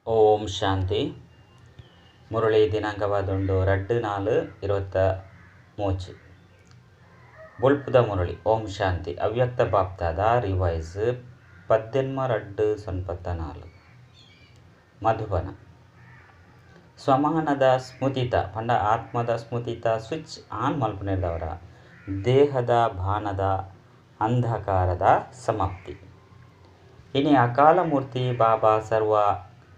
ಓಂ ಶಾಂತಿ. ಮುರಳಿ ದಿನಾಂಕವಾದುಂಡು 2/4/23 ಬೊಲ್ಪುದ ಮುರಳಿ. ಓಂ ಶಾಂತಿ. ಅವ್ಯಕ್ತ ಬಾಪ್ತಾದ ರಿವೈಸ್ 18/2/94 ಮಧುಬನ. ಸ್ವಮಾನದ ಸ್ಮೃತಿತ ಪಂಡ ಆತ್ಮದ ಸ್ಮೃತಿತ ಸ್ವಿಚ್ ಆನ್ ಮಲ್ಪನಿರ್ದವರ ದೇಹದ ಭಾನದ ಅಂಧಕಾರದ ಸಮಾಪ್ತಿ. ಇನಿ ಅಕಾಲ ಮೂರ್ತಿ ಬಾಬಾ ಸರ್ವ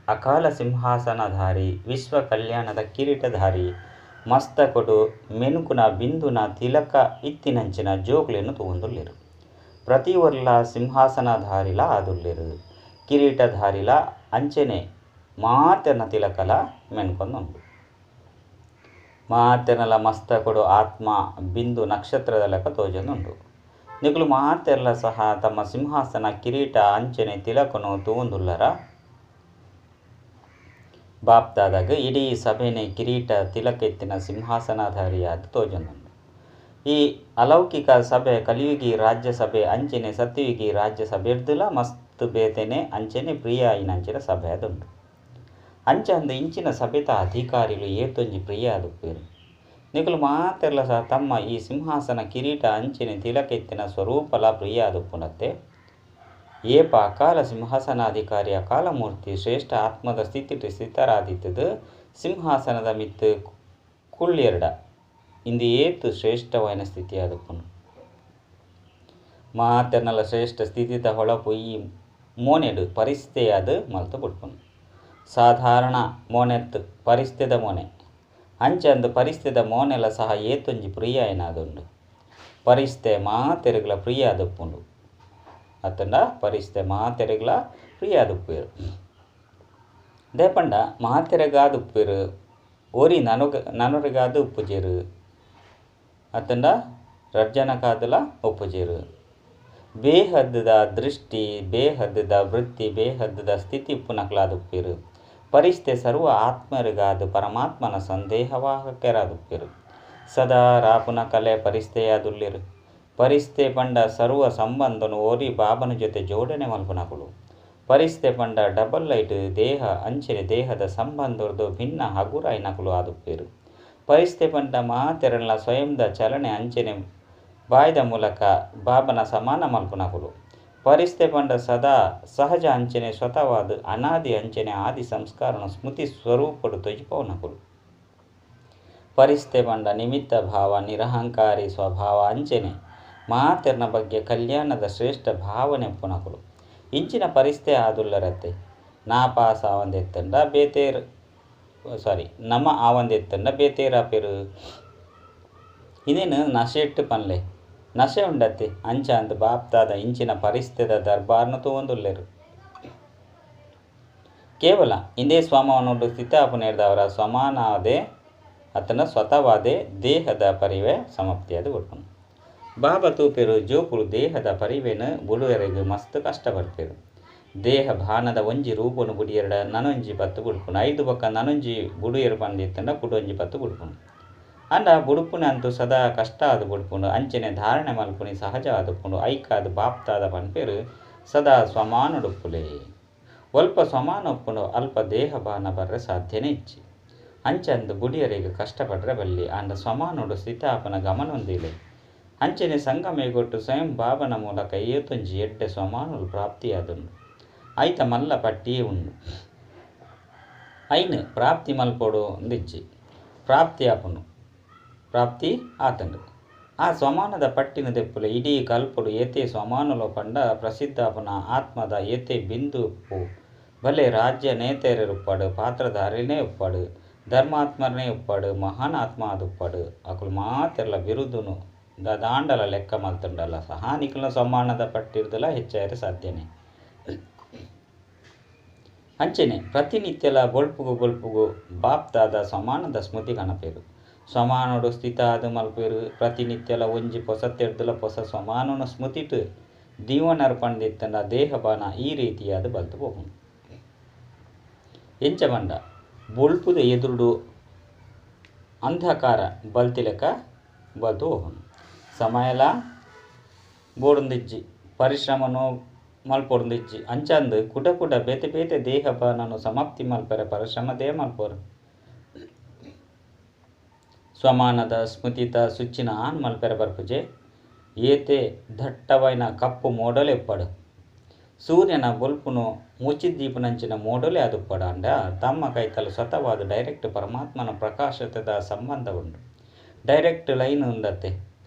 ಅಕಾಲ ಸಿಂಹಾಸನಧಾರಿ ವಿಶ್ವ ಕಲ್ಯಾಣದ ಕಿರೀಟಧಾರಿ ಮಸ್ತಕೊಡು ಮೆನುಕುನ ಬಿಂದುನ ತಿಲಕ ಇತ್ತಿನಂಚಿನ ಜೋಗುಲೆಯನ್ನು ತಗೊಂದುಲ್ಲೆರು. ಪ್ರತಿ ಒರ್ಲ ಸಿಂಹಾಸನಧಾರಿಲ ಆದುಲ್ಲೆರು, ಕಿರೀಟಧಾರಿಲ ಅಂಚೆನೆ ಮಾತೆರ್ನ ತಿಲಕಲ ಮೆನ್ಕೊಂದುಂಡು. ಮಾತೆರ್ನಲ ಮಸ್ತಕೊಡು ಆತ್ಮ ಬಿಂದು ನಕ್ಷತ್ರದ ಲೆಕ್ಕ ತೋಜೊಂದುಂಡು. ನಿಕುಲು ಮಾತೆರ್ಲ ಸಹ ತಮ್ಮ ಸಿಂಹಾಸನ ಕಿರೀಟ ಅಂಚೆನೆ ತಿಲಕನು ತೂಂದುಲ್ಲರ. ಬಾಪ್ತಾದಾಗ ಇಡೀ ಸಭೆನೆ ಕಿರೀಟ ತಿಲಕ ಎತ್ತಿನ ಸಿಂಹಾಸನಧಾರಿಯಾದ ತೋಜೊಂದುಂಡು. ಈ ಅಲೌಕಿಕ ಸಭೆ ಕಲಿಯುಗಿ ರಾಜ್ಯಸಭೆ ಅಂಚೆನೆ ಸತ್ಯುಗಿ ರಾಜ್ಯಸಭೆರ್ದುಲ ಮಸ್ತ್ ಬೇತೆನೆ ಅಂಚೆನೆ ಪ್ರಿಯ ಐನಂಚಿನ ಸಭೆ ಅದುಂಡು. ಅಂಚಂದು ಇಂಚಿನ ಸಭೆತ ಅಧಿಕಾರಿಲು ಏತೊಂಜಿ ಪ್ರಿಯ ಅದುಪ್ಪೇರು. ನಿಕುಲು ಮಾತೆರ್ಲ ಸಹ ತಮ್ಮ ಈ ಸಿಂಹಾಸನ ಕಿರೀಟ ಅಂಚೆನೆ ತಿಲಕ ಎತ್ತಿನ ಸ್ವರೂಪಲ ಪ್ರಿಯ ಅದುಪ್ಪುನತ್ತೆ. ಏಪ ಅಕಾಲ ಸಿಂಹಾಸನಾಧಿಕಾರಿ ಅಕಾಲ ಮೂರ್ತಿ ಶ್ರೇಷ್ಠ ಆತ್ಮದ ಸ್ಥಿತರಾದಿತ್ತದು ಸಿಂಹಾಸನದ ಮಿತ್ತು ಕುಳ್ಳೆರ್ಡ ಇಂದು ಏತು ಶ್ರೇಷ್ಠವಾದ ಸ್ಥಿತಿ ಆದುಪ್ಪುಂಡು. ಮಾತೆರ್ನಲ ಶ್ರೇಷ್ಠ ಸ್ಥಿತಿದ ಹೊಳಪು ಈ ಮೋನೆಡು ಪರಿಸ್ಥೆ ಅದು ಮಲ್ತು ಬಿಡ್ಪುಂಡು. ಸಾಧಾರಣ ಮೋನೆತ್ತು ಪರಿಸ್ಥೆದ ಮೋನೆ ಅಂಚಂದು ಪರಿಸ್ಥೆದ ಮೋನೆಲ ಸಹ ಏತೊಂಜಿ ಪ್ರಿಯ ಏನಾದುಂಡು. ಪರಿಸ್ಥೆ ಮಾತೆರೆಗ್ಲ ಪ್ರಿಯ ಆದುಪ್ಪುಂಡು. ಅತ್ತಂಡ ಪರಿಸ್ಥೆ ಮಾತೆರೆಗ್ಲ ಪ್ರಿಯ ಆದುಪ್ಪೇರು. ದೇಪಂಡ ಮಾತೆರೆಗಾದು ಉಪ್ಪೇರು ಒರಿ ನನರಿಗಾದು ಉಪ್ಪುಜೇರು ಅತ್ತಂಡ ರಜ್ಜನಕಾದಲ ಉಪ್ಪುಜೇರು. ಬೇಹದ್ದದ ದೃಷ್ಟಿ ಬೇಹದ್ದದ ವೃತ್ತಿ ಬೇಹದ್ದದ ಸ್ಥಿತಿ ಉಪ್ಪುನಕ್ಲಾದುಪ್ಪೇರು. ಪರಿಸ್ಥೆ ಸರ್ವ ಆತ್ಮರಿಗಾದು ಪರಮಾತ್ಮನ ಸಂದೇಹವಾಹಕರಾದುಪ್ಪೇರು. ಸದಾ ರಾಪುನ ಕಲೆ ಪರಿಸ್ಥೆಯಾದುಲ್ಲೆರು. ಪರಿಸ್ಥೆ ಪಂಡ ಸರ್ವ ಸಂಬಂಧನು ಓರಿ ಬಾಬನ ಜೊತೆ ಜೋಡಣೆ ಮಲ್ಪುನಕುಲು. ಪರಿಸ್ಥೆ ಪಂಡ ಡಬಲ್ ಲೈಟ್ ದೇಹ ಅಂಚೆನೆ ದೇಹದ ಸಂಬಂಧರ್ದು ಭಿನ್ನ ಹಗುರ ಐನಕುಲು ಆದುಪ್ಪೇರು. ಪರಿಸ್ಥೆ ಪಂಡ ಮಾತೆರಲ್ಲ ಸ್ವಯಂದ ಚಲನೆ ಅಂಚೆನೆ ಬಾಯ್ದ ಮೂಲಕ ಬಾಬನ ಸಮಾನ ಮಲ್ಪುನಕುಲು. ಪರಿಸ್ಥೆ ಪಂಡ ಸದಾ ಸಹಜ ಅಂಚೆನೆ ಸ್ವತವಾದ ಅನಾದಿ ಅಂಚೆನೆ ಆದಿ ಸಂಸ್ಕಾರನ ಸ್ಮೃತಿ ಸ್ವರೂಪಡು ತೊಜಿಪವನಕುಲು. ಪರಿಸ್ಥೆ ಪಂಡ ನಿಮಿತ್ತ ಭಾವ ನಿರಹಂಕಾರಿ ಸ್ವಭಾವ ಅಂಚೆನೆ ಮಾತೆರ್ನ ಬಗ್ಗೆ ಕಲ್ಯಾಣದ ಶ್ರೇಷ್ಠ ಭಾವನೆ ಉಪ್ಪುನಕುಲು. ಇಂಚಿನ ಪರಿಸ್ಥೆ ಆದುಲ್ಲರತ್ತೆ ನಾಪಾಸ ಆವಂದೆತ್ತಂಡ ಬೇತೇರ್ ನಮ ಆವಂದೆತ್ತಂಡ ಬೇತೇರಾಪೆರು. ಇದೇನು ನಶೆ ಇಟ್ಟು ಪನ್ಲೆ ನಶೆ ಉಂಡತ್ತೆ ಅಂಚ ಅಂದು ಬಾಪ್ತಾದ ಇಂಚಿನ ಪರಿಸ್ಥೆದ ದರ್ಬಾರ್ನ ತಗೊಂದುಲ್ಲೆರು. ಕೇವಲ ಇಂದೇ ಸ್ವಮಾನೋಡು ಸ್ಥಿತಾಪನೇರ್ದವರ ಸ್ವಮಾನಾದೇ ಅತನ ಸ್ವತವಾದೇ ದೇಹದ ಪರಿವೆ ಸಮಾಪ್ತಿಯಾದ ಬಿಡ್ಪುನು. ಬಾಬಾ ತೂಪೆರು ಜೋಕುಲು ದೇಹದ ಪರಿವೆನು ಬುಡುವರೆಗೆ ಮಸ್ತ್ ಕಷ್ಟ ಬರ್ಪೇರು. ದೇಹ ಭಾನದ ಒಂಜಿ ರೂಪನು ಬುಡಿಯೆರಡ ನನೊಂಜಿ ಪತ್ತು ಬುಡ್ಪುನು. 5 ಪಕ್ಕ ನನೊಂಜಿ ಬುಡುಯರು ಪಂದಿತ್ತಂಡ ಕುಡೊಂಜಿ ಪತ್ತು ಬುಡ್ಪುನು. ಅಂಡ ಬುಡುಪುನೆ ಅಂತೂ ಸದಾ ಕಷ್ಟ ಆದು ಬುಡ್ಪುಂಡು. ಅಂಚೆನೆ ಧಾರಣೆ ಮಲ್ಪುನಿ ಸಹಜ ಆದುಪ್ಪುಂಡು. ಐಕಾದ ಬಾಪ್ತಾದ ಪನ್ಪೇರು ಸದಾ ಸ್ವಮಾನುಡುಪ್ಪುಲೆ. ಒಲ್ಪ ಸ್ವಮಾನ ಉಪ್ಪುಂಡು ಅಲ್ಪ ದೇಹ ಭಾನ ಬರ್ರೆ ಸಾಧ್ಯನೇ ಇಚ್ಚಿ. ಅಂಚಂದು ಬುಡಿಯರಿಗೆ ಕಷ್ಟಪಡ್ರೆ ಬಲ್ಲಿ ಅಂಡ ಸ್ವಮಾನುಡು ಸ್ಥಿತಾಪನ ಗಮನ ಹೊಂದಿಲೆ. ಅಂಚೆನೆ ಸಂಗಮೇಗೊಟ್ಟು ಸ್ವಯಂ ಬಾಬನ ಮೂಲಕ ಏತೊಂಜಿ ಎಡ್ಡೆ ಸ್ವಮಾನುಲು ಪ್ರಾಪ್ತಿಯಾದುಂಡು. ಐತ ಮಲ್ಲ ಪಟ್ಟಿಯೇ ಉಂಡು. ಐನು ಪ್ರಾಪ್ತಿ ಮಲ್ಪೊಡು ಒಂದಿಜ್ಜಿ ಪ್ರಾಪ್ತಿ ಆತಂಡು. ಆ ಸ್ವಮಾನದ ಪಟ್ಟಿನ ದೆಪ್ಪುಲೆ ಇಡೀ ಕಲ್ಪೊಡು ಏತೆ ಸ್ವಮಾನುಲು ಪಂಡ ಪ್ರಸಿದ್ಧಾಪನ ಆತ್ಮದ ಏತೆ ಬಿಂದು ಉಪ್ಪು ಭಲೆ ರಾಜ್ಯ ನೇತೆಯರು ಉಪ್ಪಾಡು ಪಾತ್ರಧಾರಿನೇ ಉಪ್ಪಾಡು ಧರ್ಮಾತ್ಮರನೇ ಉಪ್ಪಾಡು ಮಹಾನ್ ಆತ್ಮ ಆದುಪ್ಪಾಡು ಅಕುಲು ಮಾತೆರ್ಲ ಬಿರುದುನು ದಾಂಡಲ ಲೆಕ್ಕ ಮಲ್ತುಂಡಲ್ಲ ಸಹ ನಿಖಿಲ ಸ್ವಮಾನದ ಪಟ್ಟಿರ್ದಲ ಹೆಚ್ಚಾಯರೆ ಸಾಧ್ಯನೇ. ಅಂಚೆನೆ ಪ್ರತಿನಿತ್ಯಲ ಗೊಲ್ಪುಗು ಬಾಪ್ತಾದ ಸ್ವಮಾನದ ಸ್ಮೃತಿ ಕಣಪೇರು. ಸ್ವಮಾನೋಡು ಸ್ಥಿತ ಆದು ಮಲ್ಪೇರು. ಪ್ರತಿನಿತ್ಯಲ ಒಂಜಿ ಪೊಸತೆರ್ದುಲ ಪೊಸ ಸ್ವಮಾನನ ಸ್ಮೃತಿಟು ದೀವನರು ಪಂಡಿತ್ತಂಡ ದೇಹ ಬಾನ ಈ ರೀತಿಯಾದ ಬಲ್ತು ಹೋಗುಂಡು. ಎಂಚ ಬಂಡ ಬೊಲ್ಪುದ ಎದುರುಡು ಅಂಧಕಾರ ಬಲ್ತಿಲೆಕ್ಕ ಬಲ್ತು ಹೋಗುಂಡು. ಸಮಯಲ ಬೋಡುಂದಿಜ್ಜಿ ಪರಿಶ್ರಮನು ಮಲ್ಪೊರ್ದಿಜ್ಜಿ ಅಂಚಾಂದ್ ಕುಡ ಕುಡ ಬೇತೆ ಬೇತೆ ದೇಹ ಬಾನನು ಸಮಾಪ್ತಿ ಮಲ್ಪರೆ ಪರಿಶ್ರಮದೇ ಮಲ್ಪೊರು. ಸ್ವಮಾನದ ಸ್ಮೃತಿತ ಸುಚ್ಚಿನ ಆನ್ ಮಲ್ಪೆರೆ ಬರ್ಪುಜೆ ಏತೆ ದಟ್ಟವೈನ ಕಪ್ಪು ಮೋಡಲೆ ಉಪ್ಪಡು. ಸೂರ್ಯನ ಬೊಲ್ಪುನು ಮುಚ್ಚಿದ್ದೀಪುನಂಚಿನ ಮೋಡಲೆ ಅದು ಉಪ್ಪಡ ಅಂಡ ತಮ್ಮ ಕೈತಲು ಸ್ವತವಾದ ಡೈರೆಕ್ಟ್ ಪರಮಾತ್ಮನ ಪ್ರಕಾಶತೆದ ಸಂಬಂಧ ಉಂಡು. ಡೈರೆಕ್ಟ್ ಲೈನ್ ಉಂಡತ್ತೆ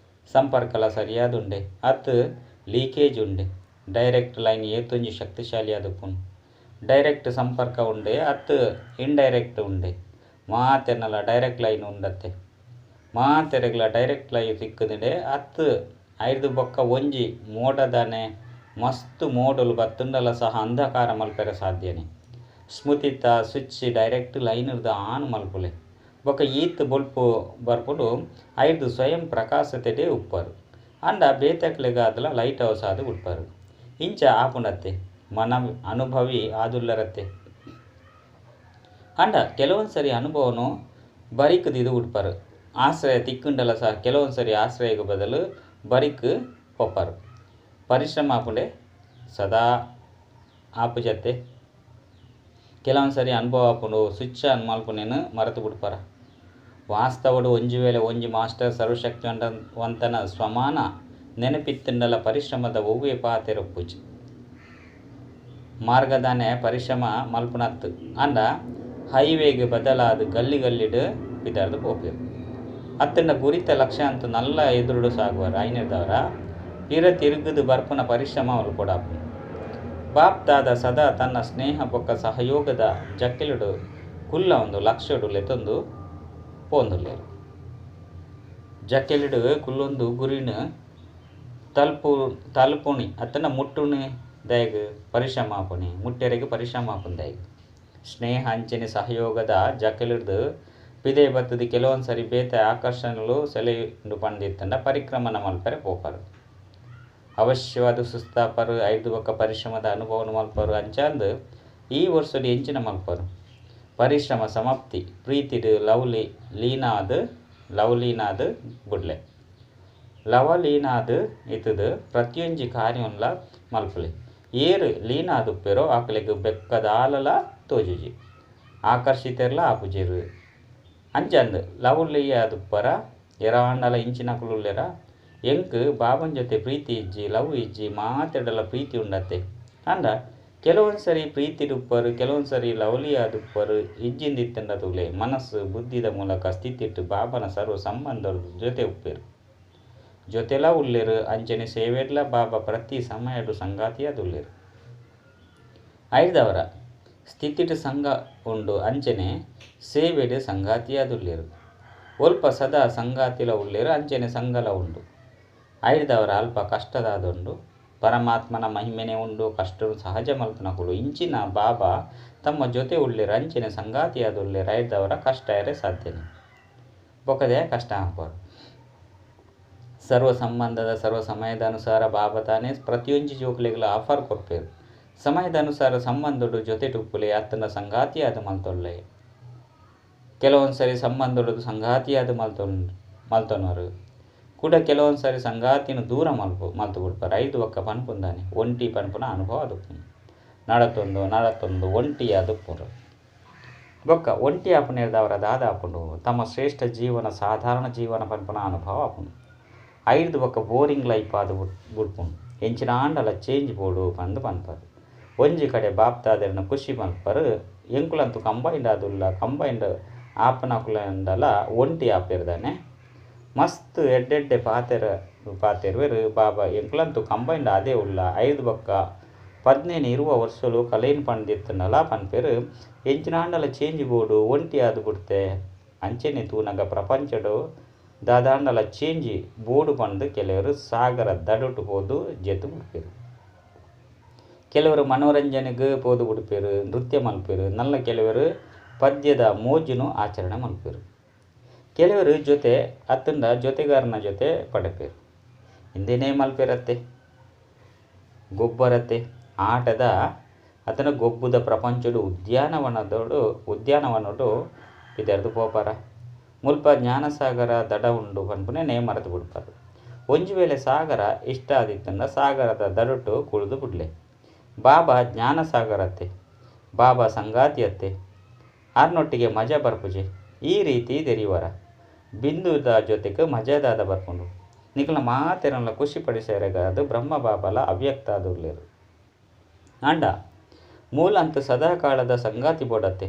ಸಂಪರ್ಕಲ ಸರಿಯಾದುಂಡೆ ಅತ್ ಲೀಕೇಜ್ ಉಂಡೆ. ಡೈರೆಕ್ಟ್ ಲೈನ್ ಏತೊಂಜಿ ಶಕ್ತಿಶಾಲಿ ಅದುಪ್ಪುನು. ಡೈರೆಕ್ಟ್ ಸಂಪರ್ಕ ಉಂಡೆ ಅತ್ ಇಂಡೈರೆಕ್ಟ್ ಉಂಡೆ. ಮಾತೆರ್ನಲ ಡೈರೆಕ್ಟ್ ಲೈನ್ ಉಂಡತ್ತೆ ಮಾತೆರೆಗ್ಲ ಡೈರೆಕ್ಟ್ ಲೈನ್ ಸಿಕ್ಕುದಿಡೆ ಅತ್ ಐದು ಬೊಕ್ಕ ಒಂಜಿ ಮೋಡದಾನೆ ಮಸ್ತ್ ಮೋಡಲು ಬತ್ತುಂಡಲ ಸಹ ಅಂಧಕಾರ ಮಲ್ಪೆರೆ ಸಾಧ್ಯನೆ. ಸ್ಮೃತಿತ ಸ್ವಿಚ್ ಡೈರೆಕ್ಟ್ ಲೈನ್ ಆನ್ ಮಲ್ಪುಲೆ ಬೊಕ್ಕ ಈತ್ ಬೊಲ್ಪು ಬರ್ಪುಡು ಐದು ಸ್ವಯಂ ಪ್ರಕಾಶತೆಡೆ ಉಪ್ಪರು ಅಂಡ ಬೇತಕ್ಲೆಗಾದಲ ಲೈಟ್ ಹೌಸ್ ಆದು ಉಡ್ಪರು. ಇಂಚ ಆಪುಂಡತ್ತೆ ಮನ ಅನುಭವಿ ಆದುಲ್ಲರತ್ತೆ ಅಂಡ ಕೆಲವೊಂದ್ಸರಿ ಅನುಭವನು ಬರಿಕ್ ದಿದು ಉಡ್ಪರು. ಆಶ್ರಯ ತಿಕ್ಕುಂಡಲ ಸಹ ಕೆಲವೊಂದ್ಸರಿ ಆಶ್ರಯಕ್ಕೆ ಬದಲು ಬರಿಕ್ ಪೊಪ್ಪರು. ಪರಿಶ್ರಮ ಆಪುಂಡೆ ಸದಾ ಆಪು ಜತ್ತೆ ಕೆಲವೊಂದ್ಸರಿ ಅನುಭವ ಆಪುಂಡು ಸ್ವಿಚ್ ಆನ್ ಮಲ್ಪುನೇನು ಮರೆತು ಬಿಡ್ಪಾರ. ವಾಸ್ತವಡು ಒಂಜಿ ವೇಳೆ ಒಂಜಿ ಮಾಸ್ಟರ್ ಸರ್ವಶಕ್ತಿವಂತನ ಸ್ವಮಾನ ನೆನಪಿತ್ತುಂಡಲ ಪರಿಶ್ರಮದ ಒವ್ವೆ ಪಾತೆರೊಪ್ಪುಜಿ ಮಾರ್ಗದಾನೆ ಪರಿಶ್ರಮ ಮಲ್ಪುನತ್ತು ಅಂಡ ಹೈವೇಗೆ ಬದಲಾದ ಗಲ್ಲಿ ಗಲ್ಲಿಡು ಬಿದ್ದಾರ್ದು ಪೋಪೇರು. ಅತ್ತಂಡ ಗುರಿತ ಲಕ್ಷ್ಯ ಅಂತೂ ನಲ್ಲ ಎದುರುಡು ಸಾಗುವಾರು ಐನಿರ್ದವರ ಪಿರ ತಿರುಗುದು ಬರ್ಪುನ ಪರಿಶ್ರಮ ಮಲ್ಪೊಡಾಪು. ಬಾಪ್ದಾದ ಸದಾ ತನ್ನ ಸ್ನೇಹ ಬೊಕ್ಕ ಸಹಯೋಗದ ಜಕ್ಕೆಲುಡು ಕುಲ್ಲ ಒಂದು ಲಕ್ಷಡು ಲೆತೊಂದು ಪೋಂದುಲ್ಲೇರು. ಜಕ್ಕೆಲುಡು ಕುಲ್ಲೊಂದು ಗುರಿನು ತಲುಪುಣಿ ಅತ್ತನ ಮುಟ್ಟುಣಿ ದಯಗ್ ಪರಿಶ್ರಮ ಆಪುಣಿ ಮುಟ್ಟೆರೆಗೆ ಪರಿಶ್ರಮ ಆಪುನಿ ದಯಗ್. ಸ್ನೇಹ ಅಂಚನೆ ಸಹಯೋಗದ ಜಕ್ಕೆಲುಡ್ದು ಪಿದೆ ಬತ್ತದು ಕೆಲವೊಂದ್ಸರಿ ಬೇತೆ ಆಕರ್ಷಣೆಲು ಸೆಲೆಯುಂಡು ಪಂಡಿತ್ತಂಡ ಪರಿಕ್ರಮಣ ಮಲ್ಪರೆ ಪೋಪರು. ಅವಶ್ಯವಾದ ಸುಸ್ತಾಪರು ಐದು ಬೊಕ್ಕ ಪರಿಶ್ರಮದ ಅನುಭವನ ಮಲ್ಪರು ಅಂಚಾಂದ್ ಈ ವರ್ಷದ ಎಂಚಿನ ಮಲ್ಪರು. ಪರಿಶ್ರಮ ಸಮಾಪ್ತಿ ಪ್ರೀತಿಡು ಲವಲೀನಾದ್ ಬುಡ್ಲೆ ಲವಲೀನಾದ್ ಇತದು ಪ್ರತಿಯೊಂಜಿ ಕಾರ್ಯಂಲ ಮಲ್ಪುಲೆ ಏರು ಲೀನಾದುಪ್ಪೆರೋ ಆಕಲೆಗ್ ಬೆಕ್ಕದ ಆಲಲ ತೋಜುಜಿ ಆಕರ್ಷಿತೆರ್ಲ ಆಪುಜೆರು ಅಂಚಾಂದ್ ಲವಲೀಯಾದುಪ್ಪರ ಎರಾಂಡಲ ಇಂಚಿನಕುಲುಲ್ಲೆರ ಎಂಕ್ ಬಾಬನ್ ಜೊತೆ ಪ್ರೀತಿ ಇಜ್ಜಿ ಲವ್ ಇಜ್ಜಿ ಮಾತೆಡಲ ಪ್ರೀತಿ ಉಂಡತ್ತೆ ಅಂಡ ಕೆಲವೊಂದ್ಸರಿ ಪ್ರೀತಿಡುಪ್ಪರು ಕೆಲವೊಂದ್ಸರಿ ಲವಲಿಯಾದುಪ್ಪರು ಇಜ್ಜಿಂದಿತ್ತಂಡ ತೂಲೆ ಮನಸ್ಸು ಬುದ್ಧಿದ ಮೂಲಕ ಸ್ಥಿತಿಟ್ಟು ಬಾಬನ ಸರ್ವ ಸಂಬಂಧದ ಜೊತೆ ಉಪ್ಪೇರು ಜೊತೆಲ ಉಲ್ಲೇರು ಅಂಚನೆ ಸೇವೆಡ್ಲ ಬಾಬಾ ಪ್ರತಿ ಸಮಯಡು ಸಂಗಾತಿಯಾದುಲ್ಲೇರು. ಐದವರ ಸ್ಥಿತಿಟ್ ಸಂಘ ಉಂಡು ಅಂಚನೆ ಸೇವೆಡ್ ಸಂಗಾತಿಯಾದುಲ್ಲೇರು. ಒಲ್ಪ ಸದಾ ಸಂಗಾತಿಲ ಉಲ್ಲೇರು ಅಂಚನೆ ಸಂಗಲ ಉಂಡು. ಐದವರ ಅಲ್ಪ ಕಷ್ಟದಾದುಂಡು ಪರಮಾತ್ಮನ ಮಹಿಮೆನೆ ಉಂಡು ಕಷ್ಟನು ಸಹಜ ಮಲ್ಪನಕುಲು ಇಂಚಿನ ಬಾಬಾ ತಮ್ಮ ಜೊತೆ ಉಳ್ಳೇರು ಅಂಚನೆ ಸಂಗಾತಿಯಾದುಲ್ಲೇರು. ಐದವರ ಕಷ್ಟ ಎರೆ ಸಾಧ್ಯನೆ ಬೊಕ್ಕದೆ ಕಷ್ಟ ಹಾಕ್ಬಾರ್ದು. ಸರ್ವ ಸಂಬಂಧದ ಸರ್ವ ಸಮಯದ ಅನುಸಾರ ಬಾಬಾ ತಾನೇ ಪ್ರತಿಯೊಂಜಿ ಜೋಕ್ಲೆಗಳ ಆಫರ್ ಕೊಡ್ಪೇರು. ಸಮಯದ ಅನುಸಾರ ಸಂಬಂಧಡು ಜೊತೆ ಟುಪ್ಪುಲೆ ಅತ್ತನ ಸಂಗಾತಿಯಾದ ಮಲ್ತೊಳ್ಳೆ ಕೆಲವೊಂದ್ಸರಿ ಸಂಬಂಧಡು ಸಂಗಾತಿಯಾದ ಮಲ್ತೊನರು ಕೂಡ ಕೆಲವೊಂದ್ಸರಿ ಸಂಗಾತಿನ ದೂರ ಮಲ್ತು ಬಿಡ್ಪಾರು. ಐದು ಒಕ್ಕ ಪನ್ಪುಂದಾನೆ ಒಂಟಿ ಪನ್ಪುನ ಅನುಭವ ಅದುಪ್ಪುನು ನಡತೊಂದು ಒಂಟಿ ಅದುಪ್ಪುರು ಬೊಕ್ಕ ಒಂಟಿ ಆಪುನೇರ್ದವರ ದಾದ ಆಪುಂಡು ತಮ್ಮ ಶ್ರೇಷ್ಠ ಜೀವನ ಸಾಧಾರಣ ಜೀವನ ಪನ್ಪುನ ಅನುಭವ ಆಪುಂಡು. ಐದು ಬೊಕ್ಕ ಬೋರಿಂಗ್ ಲೈಫ್ ಆದು ಬುಡ್ಪುಂಡು ಎಂಚಿನ ಆಂಡಲ ಚೇಂಜ್ ಬೋಡು ಪಂದು ಪನ್ಪರು. ಒಂಜಿ ಕಡೆ ಬಾಪ್ತಾದೆರ್ನ ಖುಷಿ ಮಲ್ಪರು ಎಂಕುಲಂತೂ ಕಂಬೈಂಡ್ ಆದುಲ್ಲ ಕಂಬೈಂಡ್ ಆಪನಕುಲಂಡಲ ಒಂಟಿ ಆಪೇರ್ದಾನೆ ಮಸ್ತ್ ಎಡ್ಡೆಡ್ಡೆ ಪಾತೆರ್ವೆರು ಬಾಬಾ ಎಂಕುಲಂತೂ ಕಂಬೈಂಡ್ ಅದೇ ಉಲ್ಲ. ಐದು ಬೊಕ್ಕ 15-20 ವರ್ಷಲು ಕಲೇನ್ ಪಂಡಿತ್ತನಲ ಪನ್ಪೇರು ಎಂಚಿನಾಂಡಲ ಚೇಂಜ್ ಬೋಡು ಒಂಟಿ ಆದು ಬಿಡ್ತೆ ಅಂಚೆನೆ ತೂನಗ ಪ್ರಪಂಚಡು ದಾದಾಂಡಲ ಚೇಂಜ್ ಬೋಡು ಪಂಡು ಕೆಲವರು ಸಾಗರ ದಡುಟು ಹೋದು ಜೆತ್ತು ಬಿಡ್ಪೇರು. ಕೆಲವರು ಮನೋರಂಜನೆಗೆ ಪೋದು ಬಿಡ್ಪೇರು ನೃತ್ಯ ಮಲ್ಪೇರು ನಲ್ಲ ಕೆಲವರು ಪದ್ಯದ ಮೋಜುನು ಆಚರಣೆ ಮಲ್ಪೇರು. ಕೆಲವರು ಜೊತೆ ಅತ್ತಂಡ ಜೊತೆಗಾರನ ಜೊತೆ ಪಡೆಪೇರು ಹಿಂದೇನೇ ಮಲ್ಪೇರತ್ತೆ ಗೊಬ್ಬರತ್ತೆ ಆಟದ ಅತನ ಗೊಬ್ಬುದ ಪ್ರಪಂಚಡು ಉದ್ಯಾನವನಡು ಇದರದು ಪೋಪಾರ ಮುಲ್ಪ ಜ್ಞಾನಸಾಗರ ದಡ ಉಂಡು ಪನ್ಪುನೆ ಮರೆತು ಬಿಡ್ಪಾರು. ಒಂಜಿ ವೇಳೆ ಸಾಗರ ಇಷ್ಟ ಆದಿತ್ತಂಡ ಸಾಗರದ ದಡುಟು ಕುಳಿದು ಬಿಡ್ಲೆ ಬಾಬಾ ಜ್ಞಾನಸಾಗರತ್ತೆ, ಬಾಬಾ ಸಂಗಾತಿಯತ್ತೆ, ಆರ್ನೊಟ್ಟಿಗೆ ಮಜಾ ಬರ್ಪುಜೆ. ಈ ರೀತಿ ತೆರಿವರ ಬಿಂದುದ ಜೊತೆಗೆ ಮಜಾದಾದ ಬರ್ಕೊಂಡು ನಿಖಲ ಮಾತೆರಲ್ಲ ಖುಷಿ ಪಡಿಸೇರೆಗಾದು ಬ್ರಹ್ಮ ಬಾಬಲ ಅವ್ಯಕ್ತ ಆದುರ್ಲೇರು ಅಂಡ ಮೂಲ ಅಂತ ಸದಾಕಾಲದ ಸಂಗಾತಿ ಬೋಡತ್ತೆ.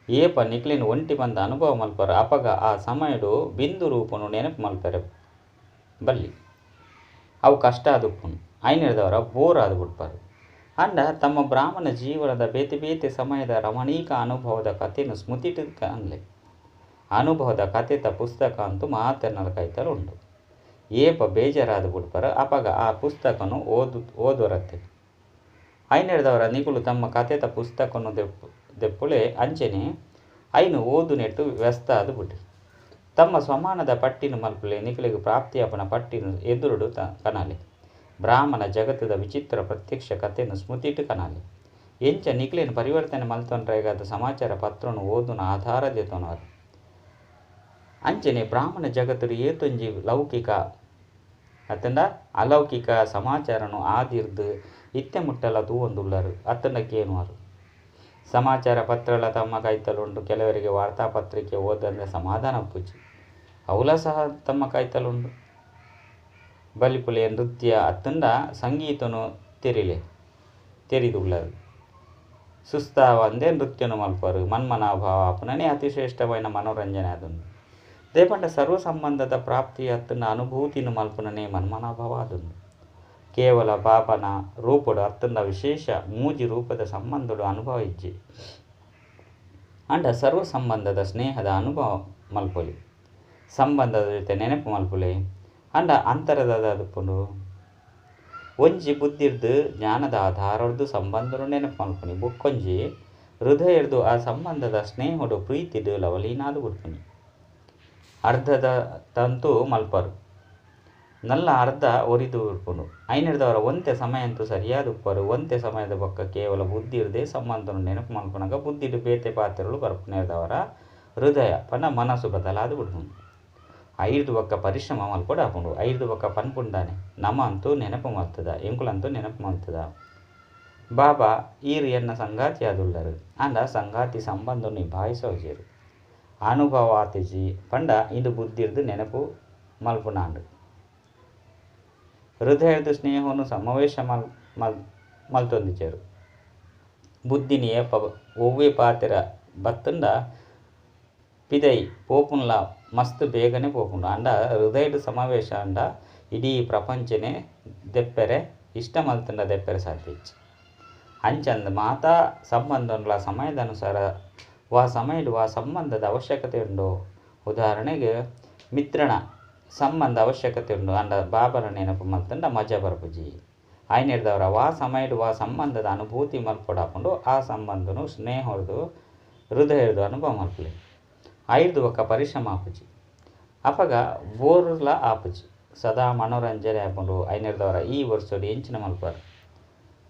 ಏಪ ನಿಕ್ಲಿನ ಒಂಟಿ ಬಂದ ಅನುಭವ ಮಲ್ಪರ ಅಪಗ ಆ ಸಮಯಡು ಬಿಂದು ರೂಪನು ನೆನಪು ಮಲ್ಪರೆ ಬಲ್ಲಿ ಅವು ಕಷ್ಟ ಆದುಪ್ಪುನು ಐನಿಡ್ದವರ ಬೋರ್ ಆದು ಬಿಡ್ಪಾರು. ಅಂಡ ತಮ್ಮ ಬ್ರಾಹ್ಮಣ ಜೀವನದ ಬೇತೆ ಬೇತೆ ಸಮಯದ ರಮಣೀಕ ಅನುಭವದ ಕಥೆಯನ್ನು ಸ್ಮೃತಿಟ ಅನ್ಲೆ ಅನುಭವದ ಕಥೆತ ಪುಸ್ತಕ ಅಂತೂ ಮಾತೆನ್ನಲ ಕೈತಲು ಉಂಟು. ಏಪ ಬೇಜಾರಾದು ಬಿಡ್ಪಾರ ಅಪಗ ಆ ಪುಸ್ತಕನು ಓದೊರತ್ತೆ. ಐನೆಡ್ದವರ ನಿಗುಲು ತಮ್ಮ ಕಥೆತ ಪುಸ್ತಕನು ದೆಪ್ಪುಳೆ ಅಂಚೆನೆ ಐನು ಓದು ನೆಟ್ಟು ವ್ಯಸ್ತ ಆದು ಬಿಟ್ರಿ. ತಮ್ಮ ಸ್ವಮಾನದ ಪಟ್ಟಿನ ಮಲ್ಪಲೆ ನಿಖಲಿಗೆ ಪ್ರಾಪ್ತಿಯಾಪನ ಪಟ್ಟಿನ ಎದುರುಡು ಕನಾಲೆ ಬ್ರಾಹ್ಮಣ ಜಗತ್ತದ ವಿಚಿತ್ರ ಪ್ರತ್ಯಕ್ಷ ಕಥೆಯನ್ನು ಸ್ಮೃತಿಟ್ಟು ಕನಾಲೆ ಎಂಚ ನಿಖಲಿನ ಪರಿವರ್ತನೆ ಮಲ್ತೊಂಡ್ರೆಗಾದ ಸಮಾಚಾರ ಪತ್ರನು ಓದುನ ಆಧಾರದೆತೊನವರು ಅಂಚನೆ ಬ್ರಾಹ್ಮಣ ಜಗತ್ತರು ಏತೊಂಜಿ ಲೌಕಿಕ ಅತ್ತಂಡ ಅಲೌಕಿಕ ಸಮಾಚಾರನು ಆದಿರ್ದು ಇತ್ತೆ ಮುಟ್ಟಲ ತೂವೊಂದುಳ್ಳರು ಅತ್ತಂಡಕ್ಕೇನುವರು ಸಮಾಚಾರ ಪತ್ರಗಳ ತಮ್ಮ ಕೈತಲುಂಡು. ಕೆಲವರಿಗೆ ವಾರ್ತಾಪತ್ರಿಕೆ ಓದಂದ್ರೆ ಸಮಾಧಾನ ಪೂಜೆ ಅವಲ ಸಹ ತಮ್ಮ ಕೈತಲುಂಡು. ಬಲಿಪುಲೆ ನೃತ್ಯ ಅತ್ತಂಡ ಸಂಗೀತನು ತೆರಿದುಳ್ಳರು. ಸುಸ್ತಾವಂದೇ ನೃತ್ಯನು ಮಲ್ಪರು ಮನ್ಮನಾಭಾವ ಅಪನನೇ ಅತಿಶ್ರೇಷ್ಠమైన ಮನೋರಂಜನೆ ಅದನ್ನು ದೇಪಂಡ ಸರ್ವ ಸಂಬಂಧದ ಪ್ರಾಪ್ತಿ ಅತ್ತನ ಅನುಭೂತಿನು ಮಲ್ಪನನೇ ಮನ್ಮನಾಭಾವ ಅದನ್ನು ಕೇವಲ ಬಾಬನ ರೂಪಡು ಅತ್ತಂದ ವಿಶೇಷ ಮೂಜಿ ರೂಪದ ಸಂಬಂಧಡು ಅನುಭವ ಇಜ್ಜಿ ಅಂಡ ಸರ್ವ ಸಂಬಂಧದ ಸ್ನೇಹದ ಅನುಭವ ಮಲ್ಪೊಲಿ ಸಂಬಂಧದ ಜೊತೆ ನೆನಪು ಮಲ್ಪುಲೆ ಅಂಡ ಅಂತರದ ಅದುಪುಂಡು ಒಂಜಿ ಬುದ್ಧಿರ್ದು ಜ್ಞಾನದ ಆಧಾರದ್ದು ಸಂಬಂಧರು ನೆನಪು ಮಲ್ಪುನಿ ಬೊಕ್ಕೊಂಜಿ ಹೃದಯರ್ದು ಆ ಸಂಬಂಧದ ಸ್ನೇಹಡು ಪ್ರೀತಿಡು ಲವಲೀನಾದು ಬಿಡ್ಪುನಿ ಅರ್ಧದ ತಂತು ಮಲ್ಪರು ನಲ್ಲ ಅರ್ಧ ಒರಿದು ಬಿಡ್ಪುಂಡು ಐನಿಡ್ದವರ ಒಂತೆ ಸಮಯ ಅಂತೂ ಸರಿಯಾದ ಉಪ್ಪರು ಒಂತೆ ಸಮಯದ ಬೊಕ್ಕ ಕೇವಲ ಬುದ್ಧಿ ಇರದೆ ಸಂಬಂಧನು ನೆನಪು ಮಲ್ಪನಾಗ ಬುದ್ಧಿಡು ಬೇತೆ ಪಾತ್ರಗಳು ಬರ್ಪುನೇರ್ದವರ ಹೃದಯ ಪನ ಮನಸ್ಸು ಬದಲಾದು ಬಿಡ್ಪುಂಡು. ಐದು ಬೊಕ್ಕ ಪರಿಶ್ರಮ ಮಲ್ಪೊಡು ಹಾಪುಂಡು ಐದು ಬೊಕ್ಕ ಪನ್ಪುಂಡಾನೆ ನಮ ಅಂತೂ ನೆನಪು ಮಲ್ತದ ಎಂಕುಲಂತೂ ನೆನಪು ಮಲ್ತದ. ಬಾಬಾ ಈರು ಎನ್ನ ಸಂಗಾತಿ ಆದುಳ್ಳರು ಅಂಡ ಸಂಗಾತಿ ಸಂಬಂಧ ನಿಭಾಯಿಸೋಜೇರು ಅನುಭವಾತಿಜಿ ಪಂಡ ಇಂದು ಬುದ್ಧಿರ್ದು ನೆನಪು ಮಲ್ಪುನಾಂಡು ಹೃದಯದ ಸ್ನೇಹವನ್ನು ಸಮಾವೇಶ ಮಲ್ತೊಂದಿಚೇರು ಬುದ್ಧಿನಿ ಏಪ ಒವ್ವೆ ಪಾತೆರ ಬತ್ತಂಡ ಪಿದೈ ಪೋಪುನ್ಲ ಮಸ್ತ್ ಬೇಗನೆ ಪೋಪುಂಡು ಅಂಡ ಹೃದಯದ ಸಮಾವೇಶ ಅಂಡ ಇಡೀ ಪ್ರಪಂಚನೇ ದೆಪ್ಪೆರೆ ಇಷ್ಟ ಮಲ್ತಂಡ ದೆಪ್ಪೆರೆ ಸಾಧ್ಯಿಚ್ಚು ಅಂಚಂದ ಮಾತಾ ಸಂಬಂಧಗಳ ಸಮಯದ ಅನುಸಾರ ವಾ ಸಮಯಡು ಆ ಸಂಬಂಧದ ಅವಶ್ಯಕತೆ ಉಂಡು. ಉದಾಹರಣೆಗೆ ಮಿತ್ರಣ ಸಂಬಂಧ ಅವಶ್ಯಕತೆ ಉಂಡು ಅಂಡ ಬಾಬರ ನೆನಪು ಮಲ್ತಂಡ ಮಜಾ ಬರ್ಪುಜಿ ಐನಿಡ್ದವರ ವಾ ಸಮಯಡು ವಾ ಸಂಬಂಧದ ಅನುಭೂತಿ ಮಲ್ಪೊಡಾಪುಂಡು ಆ ಸಂಬಂಧನು ಸ್ನೇಹದ್ದು ಹೃದಯದ ಅನುಭವ ಮಲ್ಪಲೆ ಐದು ಒಕ್ಕ ಪರಿಶ್ರಮ ಆಪುಜಿ ಅಪಗ ಬೋರ್ಲ ಆಪುಜಿ ಸದಾ ಮನೋರಂಜನೆ ಆಪುಂಡು ಐನಿಡ್ದವರ ಈ ವರ್ಷಡು ಎಂಚಿನ ಮಲ್ಪರು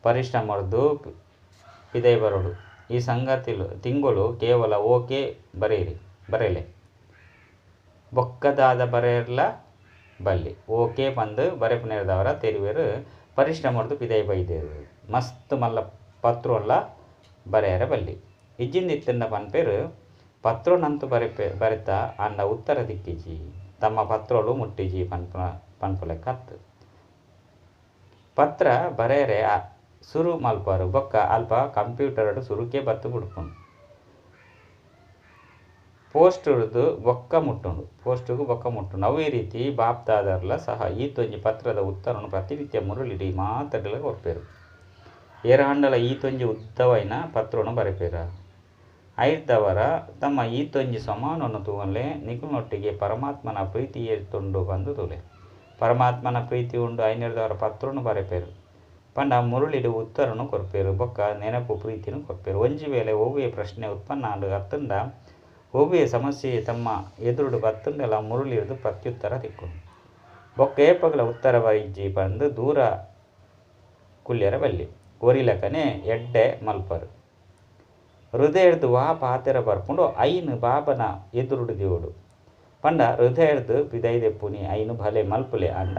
ಪರಿಶ್ರಮದ್ದು ಪಿದೈ ಬರೋಡು ಈ ಸಂಗತಿಲು ತಿಂಗಳು ಕೇವಲ ಓಕೆ ಬರೆಯಲೆ ಬೊಕ್ಕದಾದ ಬರೆಯರ್ಲ ಬಲ್ಲಿ ಓಕೆ ಬಂದು ಬರೆಪುನೇರ್ದವರ ತೆರಿವೇರು ಪರಿಶ್ರಮದ್ದು ಪಿದೈ ಬೈದೇರು ಮಸ್ತ್ ಮಲ್ಲ ಪತ್ರೋಲ್ಲ ಬರೆಯರ ಬಲ್ಲಿ ಇಜ್ಜಿಂದಿತ್ತಿನ ಪನ್ಪೇರು ಪತ್ರೋನಂತೂ ಬರೆತ ಅಂಡ ಉತ್ತರ ದಿಕ್ಕಿಜಿ ತಮ್ಮ ಪತ್ರೋಲು ಮುಟ್ಟಿಜಿ ಪನ್ಪುಲೆ ಕತ್ತು ಪತ್ರ ಬರೆಯರೆ ಸುರು ಮಲ್ಪರು ಬೊಕ್ಕ ಅಲ್ಪ ಕಂಪ್ಯೂಟರ್ಡು ಸುರುಕೆ ಬತ್ತು ಬಿಡ್ಕೊಂಡು ಪೋಸ್ಟುದು ಬೊಕ್ಕ ಮುಟ್ಟುಂಡು ಅವು ಈ ರೀತಿ ಬಾಪ್ದಾದರ್ಲ ಸಹ ಈತೊಂಜಿ ಪತ್ರದ ಉತ್ತರನು ಪ್ರತಿನಿತ್ಯ ಮುರುಳಿಡಿ ಮಾತಡ್ಲ ಕೊರ್ಪೇರು ಏರಹಂಡಲ ಈತೊಂಜಿ ಉದ್ದವೈನ ಪತ್ರನು ಬರೆಪೇರ ಐದವರ ತಮ್ಮ ಈತೊಂಜಿ ಸಮಾನವನ್ನು ತೂವಲೆ ನಿಖುಲ್ನೊಟ್ಟಿಗೆ ಪರಮಾತ್ಮನ ಪ್ರೀತಿ ಏರ್ತೊಂಡು ಬಂದು ತುಲೆ ಪರಮಾತ್ಮನ ಪ್ರೀತಿ ಉಂಡು ಐನಿಡ್ದವರ ಪತ್ರನು ಬರೆಪೇರು ಪಂಡ ಮುರುಳಿಡು ಉತ್ತರನು ಕೊರ್ಪೇರು ಬೊಕ್ಕ ನೆನಪು ಪ್ರೀತಿನೂ ಕೊರ್ಪೇರು ಒಂಜಿ ವೇಳೆ ಒವ್ವೆ ಪ್ರಶ್ನೆ ಉತ್ಪನ್ನ ಆಂಡು ಅತ್ತಂಡ ಒವ್ವೆ ಸಮಸ್ಯೆ ತಮ್ಮ ಎದುರುಡು ಬತ್ತಂಡೆಲ್ಲ ಮುರುಳಿರ್ದು ಪ್ರತ್ಯುತ್ತರ ತಿಕ್ಕೊಂಡು ಬೊಕ್ಕ ಏಪಗಳ ಉತ್ತರ ಬೈಜ್ಜಿ ಬಂದು ದೂರ ಕುಲ್ಯರ ಬಲ್ಲಿ ಒರಿಲಕನೆ ಎಡ್ಡೆ ಮಲ್ಪರು ಹೃದಯರ್ದು ವಾ ಪಾತೆರ ಬರ್ಪುಂಡು ಐನು ಬಾಬನ ಎದುರುಡು ದೇವಡು ಪಂಡ ಹೃದಯರ್ದು ಪಿದೈ ದೆಪ್ಪುನಿ ಐನು ಭಲೆ ಮಲ್ಪುಲೆ ಅಂಡ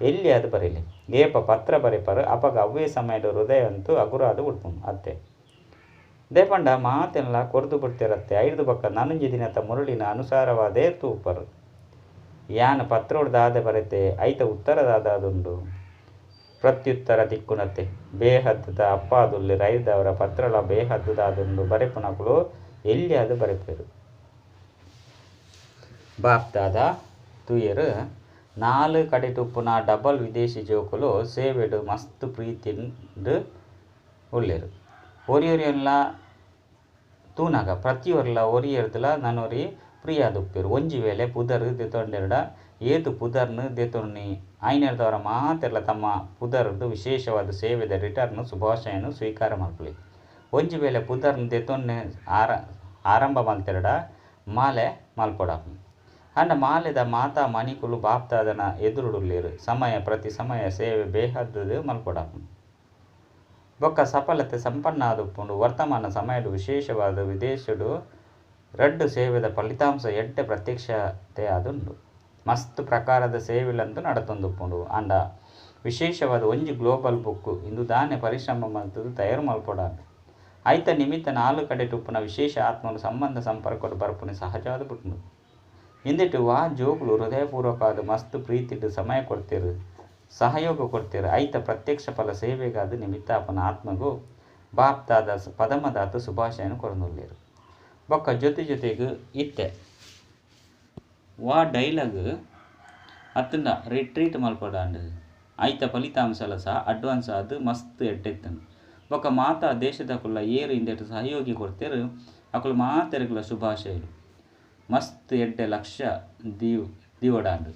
ಎಲ್ಲಿ ಅದು ಬರೀಲಿ ಏಪ ಪತ್ರ ಬರೆಪರು ಅಪಗ ಅವೇ ಸಮಯದ ಹೃದಯ ಅಂತೂ ಅಗುರಾದು ಉಡ್ಪುನು ಅತ್ತೆ ದೇಪಂಡ ಮಾತೆಲ್ಲ ಕೊರ್ದು ಬಿಡ್ತಿರತ್ತೆ 5 ಬಕ್ಕ ನನಂಜಿ ದಿನದ ಮುರುಳಿನ ಅನುಸಾರವಾದೇ ತೂಪರು ಯಾನ ಪತ್ರೋಡ್ದಾದೆ ಬರೆತೆ ಐತ ಉತ್ತರದಾದುಂಡು ಪ್ರತ್ಯುತ್ತರ ದಿಕ್ಕುನತ್ತೆ ಬೇಹದ್ದದ ಅಪ್ಪಾದುಲ್ಲಿ ರೈದವರ ಪತ್ರಲ ಬೇಹದ್ದದಾದುಂಡು ಬರೆಪುನಕುಲು ಎಲ್ಲಿ ಅದು ಬರೆಪೇರು ಬಾಪ್ದಾದ ತೂಯರು 4 ಕಡೆ ತುಪ್ಪುನ ಡಬಲ್ ವಿದೇಶಿ ಜೋಕುಲು ಸೇವೆಡು ಮಸ್ತ್ ಪ್ರೀತಿಂಡು ಉಳ್ಳೇರು ಒರಿಯೊರಿಯಲ್ಲ ತೂನಾಗ ಪ್ರತಿಯೊರ್ಲ ಒರಿಯರ್ದಲ ನನೊರಿ ಪ್ರಿಯ ದುಪ್ಪೇರು ಒಂಜಿ ವೇಳೆ ಪುದರ್ ದೆತೊಂಡೆರಡ ಏತು ಪುದರ್ನು ದೆತೊಣ್ಣಿ ಐನೆರ್ದವರ ಮಾತೆಲ್ಲ ತಮ್ಮ ಪುದರ್ದು ವಿಶೇಷವಾದ ಸೇವೆದ ರಿಟರ್ನ್ ಶುಭಾಶಯನು ಸ್ವೀಕಾರ ಮಾಡ್ಕೊಳ್ಳಿ ಒಂಜಿ ವೇಳೆ ಪುದರ್ನು ದೆತೊನ್ನೆ ಆರಂಭ ಮಲ್ತೆರಡ ಮಾಲೆ ಮಲ್ಪೊಡಾಪು ಅಂಡ ಮಾಲೆದ ಮಾತಾ ಮಣಿಕುಲು ಬಾಪ್ತಾದನ ಎದುರುಡುಲ್ಲೇರು ಸಮಯ ಪ್ರತಿ ಸಮಯ ಸೇವೆ ಬೇಹದ್ದು ಮಲ್ಪೊಡಾಪು ಬೊಕ್ಕ ಸಫಲತೆ ಸಂಪನ್ನ ಆದುಪ್ಪುಂಡು ವರ್ತಮಾನ ಸಮಯಡು ವಿಶೇಷವಾದ ವಿದೇಶಡು ರಡ್ಡು ಸೇವೆದ ಫಲಿತಾಂಶ ಎಡ್ಡೆ ಪ್ರತ್ಯಕ್ಷತೆ ಆದುಂಡು ಮಸ್ತ್ ಪ್ರಕಾರದ ಸೇವೆಲಂತೂ ನಡತೊಂದುಪ್ಪುಂಡು ಅಂಡ ವಿಶೇಷವಾದ ಒಂಜಿ ಗ್ಲೋಬಲ್ ಬುಕ್ ಇಂದು ದಾನೆ ಪರಿಶ್ರಮ ಮಲ್ತದು ತಯಾರು ಮಲ್ಪೊಡಾಂಡು ಐತ ನಿಮಿತ್ತ 4 ಕಡೆ ಟುಪ್ಪುನ ವಿಶೇಷ ಆತ್ಮಲು ಸಂಬಂಧ ಸಂಪರ್ಕಡು ಬರ್ಪುನಿ ಸಹಜವಾದ ಬಿಟ್ಟು ಇಂದಿಟ್ಟು ವಾ ಜೋಗುಲು ಹೃದಯಪೂರ್ವಕವಾದ ಮಸ್ತ್ ಪ್ರೀತಿಡು ಸಮಯ ಕೊಡ್ತೀರು ಸಹಯೋಗ ಕೊಡ್ತೀರು ಐತ ಪ್ರತ್ಯಕ್ಷ ಫಲ ಸೇವೆಗಾದ ನಿಮಿತ್ತಾಪನ ಆತ್ಮಗೂ ಬಾಪ್ತಾದ ಪದಮದಾತು ಶುಭಾಶಯನು ಕೊರನುಲ್ಲೇರು ಬೊಕ್ಕ ಜೊತೆಗೂ ಇತ್ತೆ ವಾ ಡೈಲಾಗ್ ಅತ್ತಂಡ ರಿಟ್ರೀಟ್ ಮಲ್ಪಡಾಂಡು ಐತ ಫಲಿತಾಂಶಲ ಸಹ ಅಡ್ವಾನ್ಸ್ ಆದು ಮಸ್ತ್ ಎಡ್ಡೆತ್ತನು ಬೊಕ್ಕ ಮಾತಾ ದೇಶದಕುಲ್ಲ ಏರು ಇಂದೆಟ್ಟು ಸಹಯೋಗಿ ಕೊಡ್ತೇರು ಅಕುಲು ಮಾತೆರಗುಲ ಶುಭಾಶಯಲು ಮಸ್ತ್ ಎಡ್ಡೆ ಲಕ್ಷ ದಿವಡಾಂಡು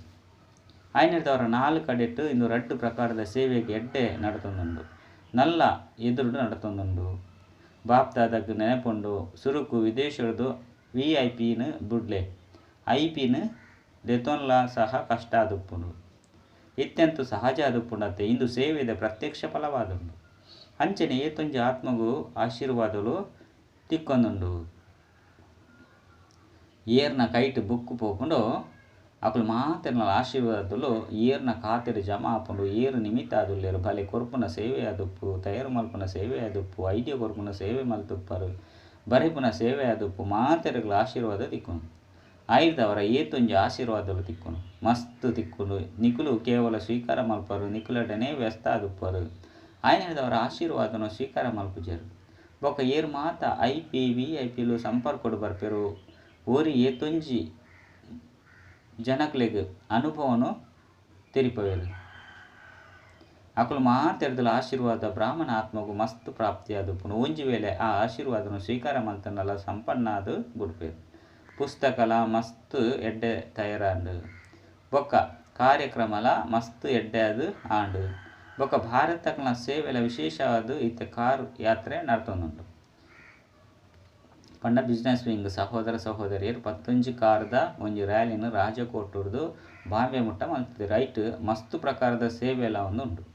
ಐನೆರ್ದವರ 4 ಕಡೆಟ್ಟು ಇಂದು 2 ಪ್ರಕಾರದ ಸೇವೆಗೆ ಎಡ್ಡೆ ನಡತೊಂದುಂಡು ನಲ್ಲ ಎದುರುಡು ನಡತೊಂದುಂಡು ಬಾಪ್ತಾದಕ್ಕೆ ನೆನಪುಂಡು ಸುರುಕು ವಿದೇಶದ್ದು VIP ಬುಡ್ಲೆ IP ದೆತೊನ್ಲ ಸಹ ಕಷ್ಟ ಆದುಪ್ಪುಂಡು ಇತ್ತೆಂತು ಸಹಜ ಆದುಪ್ಪುಂಡತ್ತೆ ಇಂದು ಸೇವೆದ ಪ್ರತ್ಯಕ್ಷ ಫಲವಾದುಂಡು ಅಂಚನೆ ಏತೊಂಜಿ ಆತ್ಮಗೂ ಆಶೀರ್ವಾದಲು ತಿಕ್ಕೊಂದುಂಡು ಏರ್ನ ಕೈಟ್ ಬುಕ್ ಪೋಪುಂಡು ಅಕುಲು ಮಾತೆರ್ನ ಆಶೀರ್ವಾದಲು ಏರ್ನ ಖಾತೆಡು ಜಮಾ ಆಪುಂಡು ಏರು ನಿಮಿತ್ತ ಆದುಲ್ಲೇರು ಬಲೆ ಕೊರ್ಪುನ ಸೇವೆ ಆದುಪ್ಪು ತಯಾರು ಮಲ್ಪುನ ಸೇವೆ ಆದುಪ್ಪು ಐಡಿಯಾ ಕೊರ್ಪುನ ಸೇವೆ ಮಲ್ತುಪ್ಪರು ಬರೆಪುನ ಸೇವೆ ಆದುಪ್ಪು ಮಾತೆರಗುಲ ಆಶೀರ್ವಾದ ತಿಕ್ಕುನು ಐದವರ ಏತೊಂಜಿ ಆಶೀರ್ವಾದಲು ತಿಕ್ಕುನು ಮಸ್ತ್ ತಿಕ್ಕುನು ನಿಕುಲು ಕೇವಲ ಸ್ವೀಕಾರ ಮಲ್ಪರು ನಿಕುಲಡನೆ ವ್ಯಸ್ತ ಆದುಪ್ಪರು ಆಯ್ನೆದವರ ಆಶೀರ್ವಾದನ ಸ್ವೀಕಾರ ಮಲ್ಪುಜರು ಬೊಕ್ಕ ಏರು ಮಾತ IP VIP ಸಂಪರ್ಕಡು ಬರ್ಪೆರು ಓರಿ ಏತೊಂಜಿ ಜನಕ್ಲೆಗ್ ಅನುಭವನು ತೆರಿಪವೇರು ಅಕುಲು ಮಾತೆರ್ದಲ ಆಶೀರ್ವಾದ ಬ್ರಾಹ್ಮಣ ಆತ್ಮಗೂ ಮಸ್ತ್ ಪ್ರಾಪ್ತಿಯಾದುಪ್ಪುನು ಒಂಜಿ ವೇಳೆ ಆ ಆಶೀರ್ವಾದನು ಸ್ವೀಕಾರ ಮಲ್ತನಲ್ಲ ಸಂಪನ್ನಾದು ಬುಡ್ಪೇರು ಪುಸ್ತಕಲ ಮಸ್ತ್ ಎಡ್ಡೆ ತಯಾರಾಂಡು ಬೊಕ್ಕ ಕಾರ್ಯಕ್ರಮಲ ಮಸ್ತ್ ಎಡ್ಡೆ ಅದು ಆಂಡು ಬೊಕ್ಕ ಭಾರತಕ್ಲ ಸೇವೆಲ ವಿಶೇಷವಾದ ಇತ್ತೆ ಕಾರ್ ಯಾತ್ರೆ ನಡ್ತೊಂದುಂಡು ಪಂಡ ಬಿಸ್ನೆಸ್ ವಿಂಗ್ ಸಹೋದರ ಸಹೋದರಿಯರು 11 ಕಾರ್ದ ಒಂಜಿ ರ್ಯಾಲಿನ ರಾಜಕೋಟುರ್ದು ಬಾಂಬೆ ಮುಟ್ಟ ಮಲ್ತಿದ್ರು ರೈಟ್ ಮಸ್ತ್ ಪ್ರಕಾರದ ಸೇವೆಲ ಉಂಡು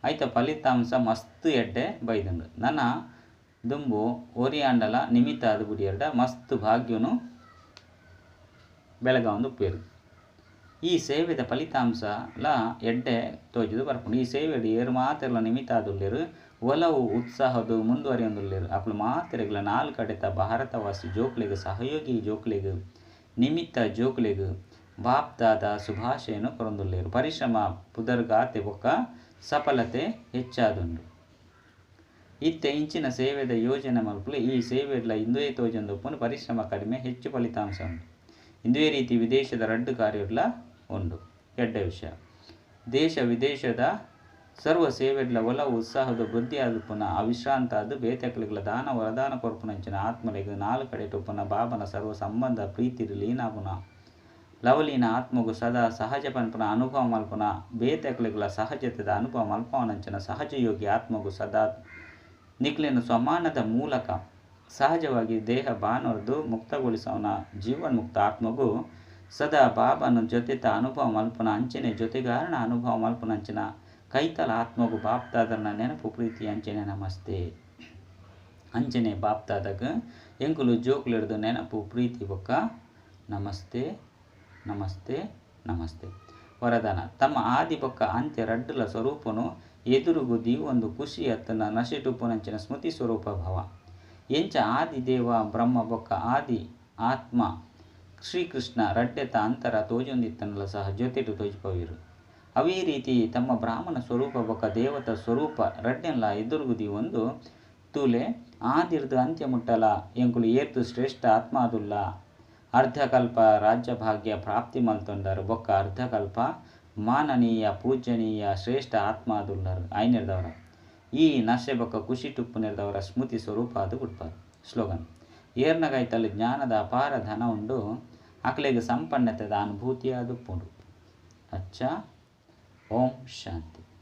ಐತ ಫಲಿತಾಂಶ ಮಸ್ತ್ ಎಡ್ಡೆ ಬೈದುಂಡು ನನ್ನ ದುಂಬು ಒರಿಯಾಂಡಲ ನಿಮಿತ್ತ ಅದು ಬುಡಿಯರ್ಡ ಮಸ್ತ್ ಭಾಗ್ಯನು ಬೆಳಗಾವಂದು ಉಪ್ಪೇರು ಈ ಸೇವೆದ ಫಲಿತಾಂಶಲ ಎಡ್ಡೆ ತೋಜುದು ಬರ್ಪುಂಡು ಈ ಸೇವೆಡು ಏರು ಮಾತೆರ್ಲ ನಿಮಿತ್ತ ಆದುಲ್ಲೇರು ಒಲವು ಉತ್ಸಾಹದು ಮುಂದುವರಿಯೊಂದುಲ್ಲೇರು ಅಕುಲು ಮಾತೆರೆಗ್ಲ 4 ಕಡೆತ ಭಾರತವಾಸಿ ಜೋಕ್ಲೆಗ್ ಸಹಯೋಗಿ ಜೋಕ್ಲೆಗ್ ನಿಮಿತ್ತ ಜೋಕ್ಲೆಗ್ ಬಾಪ್ದಾದ ಶುಭಾಶಯನು ಕೊರೊಂದುಲ್ಲೇರು ಪರಿಶ್ರಮ ಪುದರ್ಗಾತೆ ಬೊಕ್ಕ ಸಫಲತೆ ಹೆಚ್ಚಾದುಂಡು ಇತ್ತೆ ಇಂಚಿನ ಸೇವೆದ ಯೋಜನೆ ಮಲ್ಪುಲು ಈ ಸೇವೆಡ್ಲ ಇಂದುವೆ ತೋಜೊಂದು ಉಪ್ಪುನು ಪರಿಶ್ರಮ ಕಡಿಮೆ ಹೆಚ್ಚು ಫಲಿತಾಂಶ ಉಂಡು ಇಂದುವೇ ರೀತಿ ವಿದೇಶದ 2 ಕಾರ್ಯಡ್ಲ ಉಂಡು ಎಡ್ಡೆ ವಿಷಯ ದೇಶ ವಿದೇಶದ ಸರ್ವ ಸೇವೆಡ್ಲ ಒಲವು ಉತ್ಸಾಹದ ವೃದ್ಧಿ ಆದುಪ್ಪುನ ಅವಿಶ್ರಾಂತ ಅದು ಬೇತೆಕ್ಲೆಗ್ಲ ದಾನ ವರದಾನ ಕೊರ್ಪುನಂಚಿನ ಆತ್ಮಲೆಗ್ 4 ಕಡೆ ಟುಪ್ಪುನ ಬಾಬನ ಸರ್ವ ಸಂಬಂಧ ಪ್ರೀತಿರು ಲೀನಾಪುನ ಲವಲೀನ ಆತ್ಮಗು ಸದಾ ಸಹಜ ಪನ್ಪುನ ಅನುಭವ ಮಲ್ಪುನ ಬೇತೆಕ್ಲೆಗ್ಲ ಸಹಜತೆದ ಅನುಭವ ಮಲ್ಪವನಂಚಿನ ಸಹಜ ಯೋಗಿ ಆತ್ಮಗು ಸದಾ ನಿಕ್ಲೆನ ಸ್ವಮಾನದ ಮೂಲಕ ಸಹಜವಾಗಿ ದೇಹ ಬಾನೊರ್ದು ಮುಕ್ತಗೊಳಿಸವನ ಜೀವನ್ಮುಕ್ತ ಆತ್ಮಗೂ ಸದಾ ಬಾಬನ ಜೊತೆತ ಅನುಭವ ಮಲ್ಪುನ ಅಂಚನೆ ಜೊತೆಗಾರಣ ಅನುಭವ ಮಲ್ಪುನಂಚಿನ ಕೈತಲ ಆತ್ಮಗು ಬಾಪ್ತಾದನ ನೆನಪು ಪ್ರೀತಿ ಅಂಚನೆ ನಮಸ್ತೆ ಅಂಚನೆ ಬಾಪ್ತಾದಾಗ ಎಂಕುಲು ಜೋಕುಲಿಡ್ದು ನೆನಪು ಪ್ರೀತಿ ಬೊಕ್ಕ ನಮಸ್ತೆ ನಮಸ್ತೆ ನಮಸ್ತೆ ವರದಾನ ತಮ್ಮ ಆದಿ ಬೊಕ್ಕ ಅಂತ್ಯ ರಡ್ಡುಲ ಸ್ವರೂಪನು ಎದುರುಗುದಿ ಒಂದು ಖುಷಿ ಅತ್ತನ ನಶೆಟುಪ್ಪುನಂಚಿನ ಸ್ಮೃತಿ ಸ್ವರೂಪ ಭವ ಎಂಚ ಆದಿ ದೇವ ಬ್ರಹ್ಮ ಬೊಕ್ಕ ಆದಿ ಆತ್ಮ ಶ್ರೀಕೃಷ್ಣ ರಡ್ಡೆತ ಅಂತರ ತೋಜೊಂದಿತ್ತನಲ ಸಹ ಜೊತೆಟು ತೋಜಿಪವಿರು ಅವೇ ರೀತಿ ತಮ್ಮ ಬ್ರಾಹ್ಮಣ ಸ್ವರೂಪ ಬೊಕ್ಕ ದೇವತ ಸ್ವರೂಪ ರಡ್ಡೆಲ್ಲ ಎದುರುಗುದಿ ಒಂದು ತೂಲೆ ಆದಿರ್ದು ಅಂತ್ಯ ಮುಟ್ಟಲ ಎಂಕುಲು ಏರ್ತು ಶ್ರೇಷ್ಠ ಆತ್ಮಾದುಲ್ಲ ಅರ್ಧಕಲ್ಪ ರಾಜ್ಯಭಾಗ್ಯ ಪ್ರಾಪ್ತಿ ಮಲ್ತೊಂಡರು ಬೊಕ್ಕ ಅರ್ಧಕಲ್ಪ ಮಾನನೀಯ ಪೂಜನೀಯ ಶ್ರೇಷ್ಠ ಆತ್ಮಾದುಲ್ಲರು ಐನೆರ್ದವರ ಈ ನಶೆ ಬೊಕ್ಕ ಖುಷಿ ಟುಪ್ಪು ನೆರೆದವರ ಸ್ಮೃತಿ ಸ್ವರೂಪ ಅದು ಗುಡ್ಪಾರು ಸ್ಲೋಗನ್ ಏರ್ನಗೈತಲ್ಲಿ ಜ್ಞಾನದ ಅಪಾರ ಧನ ಉಂಡು ಅಕ್ಲೆಗ್ ಸಂಪನ್ನತೆದ ಅನುಭೂತಿ ಅದು ಪುಂಡು ಅಚ್ಚ ಓಂ ಶಾಂತಿ.